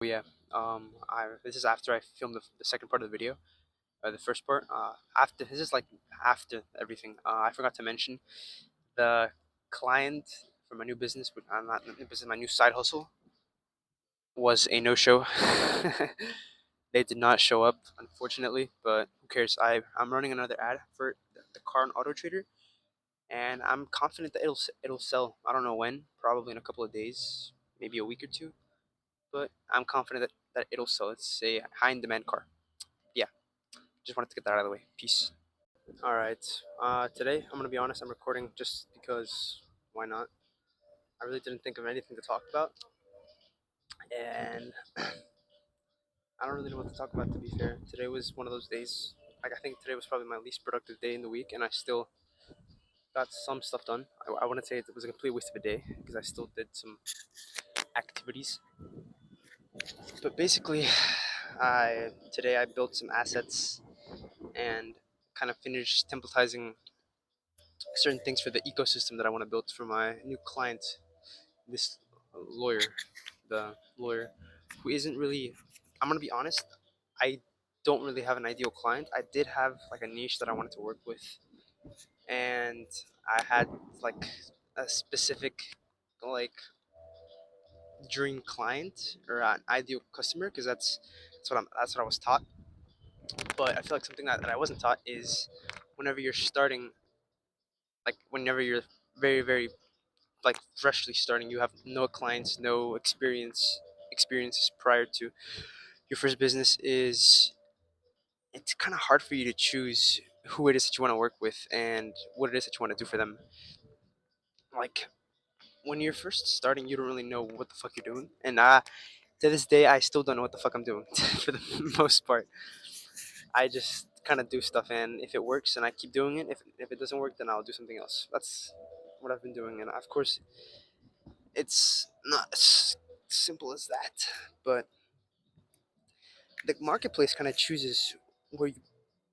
Yeah, this is after I filmed the second part of the video, the first part. After this is like after everything. I forgot to mention the client for my new business, but not new business, my new side hustle was a no-show. They did not show up, unfortunately, but who cares? I'm running another ad for the car and auto trader, and I'm confident that it'll sell. I don't know when, probably in a couple of days, maybe a week or two, but I'm confident that it'll sell. It's a high in demand car. Yeah, just wanted to get that out of the way. Peace. All right. Today, I'm gonna be honest. I'm recording just because. Why not? I really didn't think of anything to talk about, and I don't really know what to talk about. To be fair, today was one of those days. Like I think today was probably my least productive day in the week, and I still got some stuff done. I wouldn't say it was a complete waste of a day because I still did some activities. But basically, I today I built some assets and kind of finished templatizing certain things for the ecosystem that I want to build for my new client, this lawyer, the lawyer who isn't really. I'm gonna be honest. I don't really have an ideal client. I did have like a niche that I wanted to work with, and I had like a specific like dream client or an ideal customer because that's what I was taught. But I feel like something that I wasn't taught is whenever you're starting, like whenever you're very like freshly starting, you have no clients, no experiences prior to your first business. Is it's kind of hard for you to choose who it is that you want to work with and what it is that you want to do for them. Like when you're first starting, you don't really know what the fuck you're doing, and to this day, I still don't know what the fuck I'm doing for the most part. I just kind of do stuff, and if it works, then I keep doing it. If it doesn't work, then I'll do something else. That's what I've been doing, and of course, it's not as simple as that. But the marketplace kind of chooses where you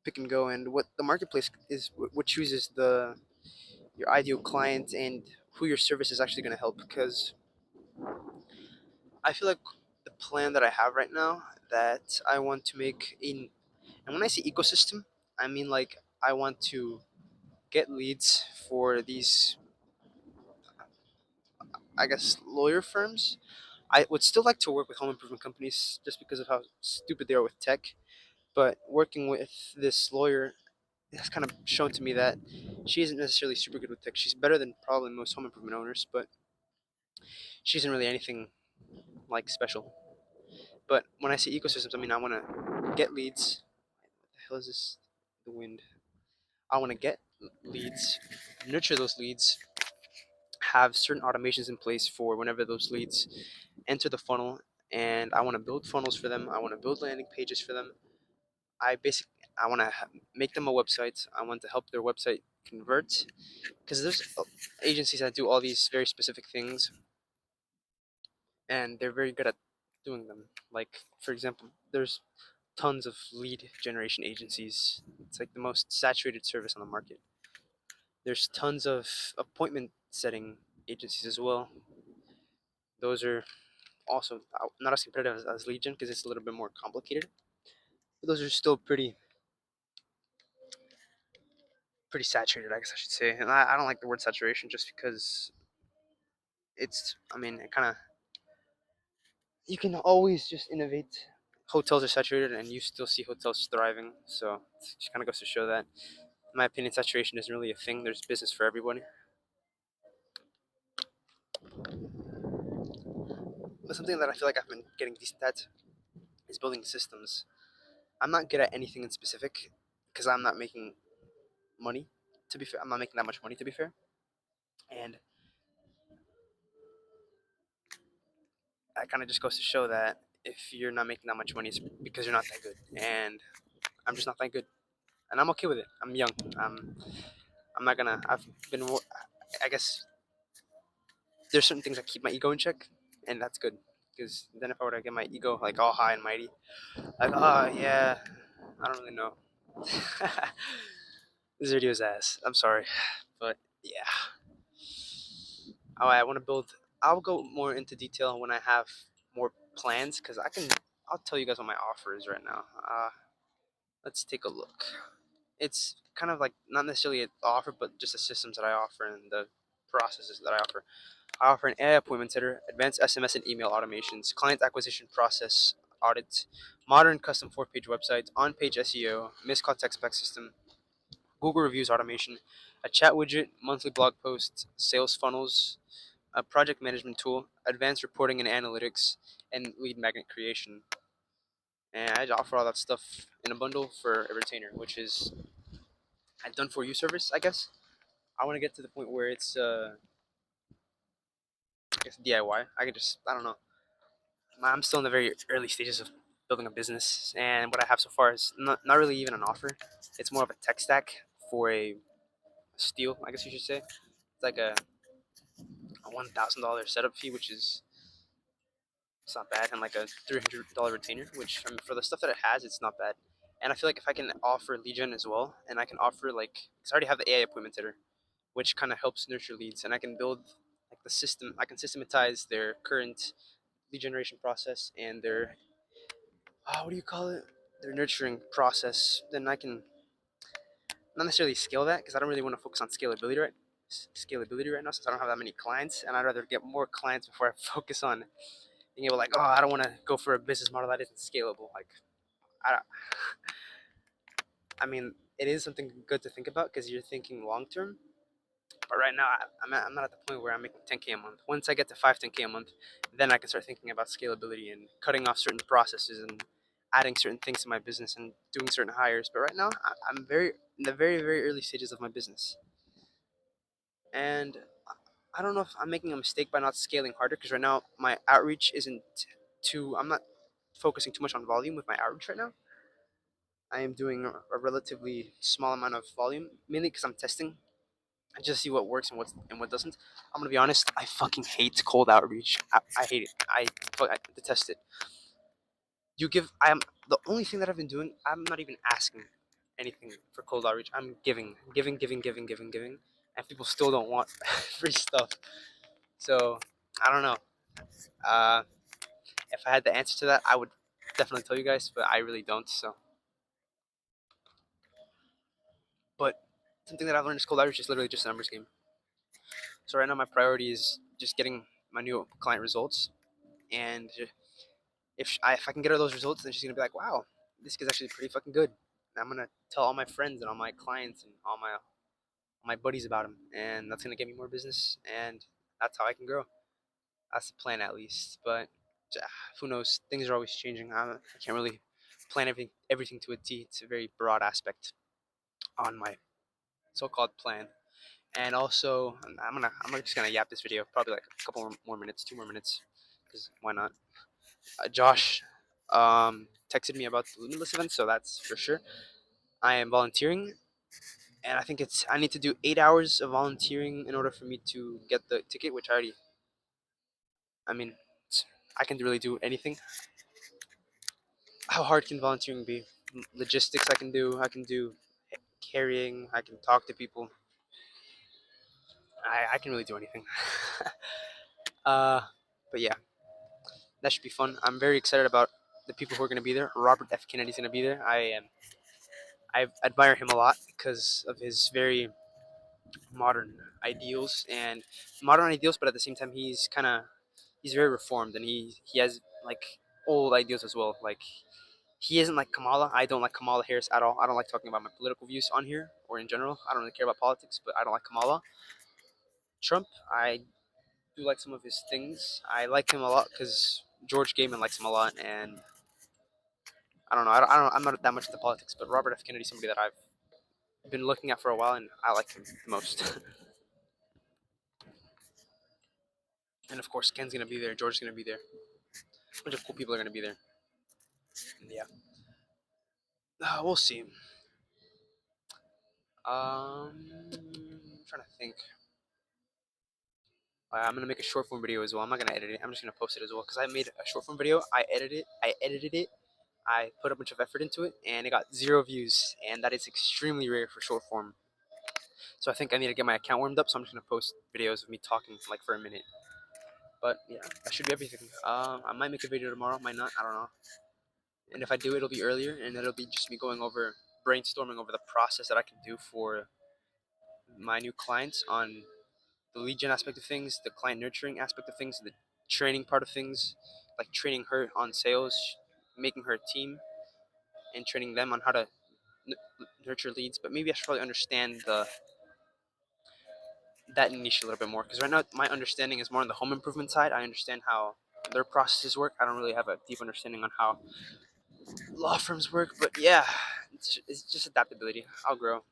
pick and go, and what the marketplace is what chooses the your ideal client and who your service is actually going to help. Because I feel like the plan that I have right now that I want to make in, and when I say ecosystem, I mean like I want to get leads for these, I guess, lawyer firms. I would still like to work with home improvement companies just because of how stupid they are with tech. But working with this lawyer has kind of shown to me that she isn't necessarily super good with tech. She's better than probably most home improvement owners, but she isn't really anything like special. But when I say ecosystems, I mean I want to get leads. What the hell is this? The wind. I want to get leads, nurture those leads, have certain automations in place for whenever those leads enter the funnel, and I want to build funnels for them. I want to build landing pages for them. I want to make them a website. I want to help their website convert because there's agencies that do all these very specific things, and they're very good at doing them. Like for example, there's tons of lead generation agencies. It's like the most saturated service on the market. There's tons of appointment setting agencies as well. Those are also not as competitive as Legion because it's a little bit more complicated. But those are still pretty saturated, I guess I should say. And I don't like the word saturation just because I mean, it kind of, you can always just innovate. Hotels are saturated and you still see hotels thriving. So it just kind of goes to show that, in my opinion, saturation isn't really a thing. There's business for everybody. But something that I feel like I've been getting decent at is building systems. I'm not good at anything in specific because I'm not making money. To be fair, I'm not making that much money. To be fair, and that kind of just goes to show that if you're not making that much money, it's because you're not that good. And I'm just not that good, and I'm okay with it. I'm young. I'm not gonna. I've been. I guess there's certain things that keep my ego in check, and that's good. Because then if I were to get my ego like all high and mighty, like oh yeah, I don't really know. This video's ass. I'm sorry, but yeah. Oh, I want to build. I'll go more into detail when I have more plans because I'll tell you guys what my offer is right now. Let's take a look. It's kind of like not necessarily an offer, but just the systems that I offer and the processes that I offer. I offer an AI appointment setter, advanced SMS and email automations, client acquisition process audit, modern custom 4-page websites, on-page SEO, missed call text back system, Google reviews automation, a chat widget, monthly blog posts, sales funnels, a project management tool, advanced reporting and analytics, and lead magnet creation. And I offer all that stuff in a bundle for a retainer, which is a done for you service, I guess. I want to get to the point where it's I guess DIY. I don't know. I'm still in the very early stages of building a business, and what I have so far is not really even an offer. It's more of a tech stack for a steal, I guess you should say. It's like a $1,000 setup fee, which is it's not bad, and like a $300 retainer, which I mean, for the stuff that it has, it's not bad. And I feel like if I can offer lead gen as well, and I can offer like, because I already have the AI appointment setter, which kind of helps nurture leads, and I can build like the system. I can systematize their current lead generation process and their what do you call it? Their nurturing process. Then I can not necessarily scale that because I don't really want to focus on scalability right now since I don't have that many clients, and I'd rather get more clients before I focus on being able like, oh, I don't want to go for a business model that isn't scalable. Like, I don't, I mean, it is something good to think about because you're thinking long term. But right now, I'm not at the point where I'm making 10K a month. Once I get to 5, 10K a month, then I can start thinking about scalability and cutting off certain processes and adding certain things to my business and doing certain hires. But right now, I'm very in the very early stages of my business, and I don't know if I'm making a mistake by not scaling harder because right now my outreach isn't too. I'm not focusing too much on volume with my outreach right now. I am doing a relatively small amount of volume, mainly because I'm testing and just see what works and what doesn't. I'm gonna be honest. I fucking hate cold outreach. I hate it. I detest it. You give. I am the only thing that I've been doing. I'm not even asking anything for cold outreach. I'm giving, and people still don't want free stuff. So I don't know. Uh, if I had the answer to that, I would definitely tell you guys, but I really don't. So, but something that I've learned is cold outreach is literally just a numbers game. So right now my priority is just getting my new client results, and if I can get her those results, then she's gonna be like, wow, this kid's actually pretty fucking good. And I'm gonna tell all my friends and all my clients and all my buddies about him, and that's gonna get me more business, and that's how I can grow. That's the plan at least. But who knows? Things are always changing. I can't really plan everything to a T. It's a very broad aspect on my so-called plan. And also, I'm just gonna yap this video probably like a couple more minutes, 2 more minutes, because why not? Josh texted me about the Limitless event, so that's for sure. I am volunteering, and I need to do 8 hours of volunteering in order for me to get the ticket, which I mean, I can really do anything. How hard can volunteering be? Logistics I can do carrying, I can talk to people. I can really do anything. uh, but yeah, that should be fun. I'm very excited about the people who are going to be there. Robert F. Kennedy's going to be there. I admire him a lot because of his very modern ideals and modern ideals, but at the same time he's very reformed and he has like old ideals as well. Like he isn't like Kamala. I don't like Kamala Harris at all. I don't like talking about my political views on here or in general. I don't really care about politics, but I don't like Kamala. Trump, I do like some of his things. I like him a lot because George Gaiman likes him a lot, and I don't know. I'm not that much into politics, but Robert F. Kennedy, somebody that I've been looking at for a while, and I like him the most. And of course, Ken's gonna be there. George's gonna be there. A bunch of cool people are gonna be there. And yeah, we'll see. I'm trying to think. I'm gonna make a short form video as well. I'm not gonna edit it. I'm just gonna post it as well because I made a short form video. I edited it. I put a bunch of effort into it, and it got 0 views, and that is extremely rare for short form. So I think I need to get my account warmed up. So I'm just gonna post videos of me talking like for a minute. But yeah, that should be everything. I might make a video tomorrow, might not, I don't know. And if I do, it'll be earlier, and it'll be just me going over, brainstorming over the process that I can do for my new clients on the lead gen aspect of things, the client nurturing aspect of things, the training part of things, like training her on sales, making her a team, and training them on how to nurture leads. But maybe I should probably understand that niche a little bit more, because right now my understanding is more on the home improvement side. I understand how their processes work. I don't really have a deep understanding on how law firms work. But yeah, it's just adaptability. I'll grow.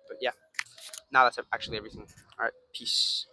But yeah, now that's actually everything. All right, peace.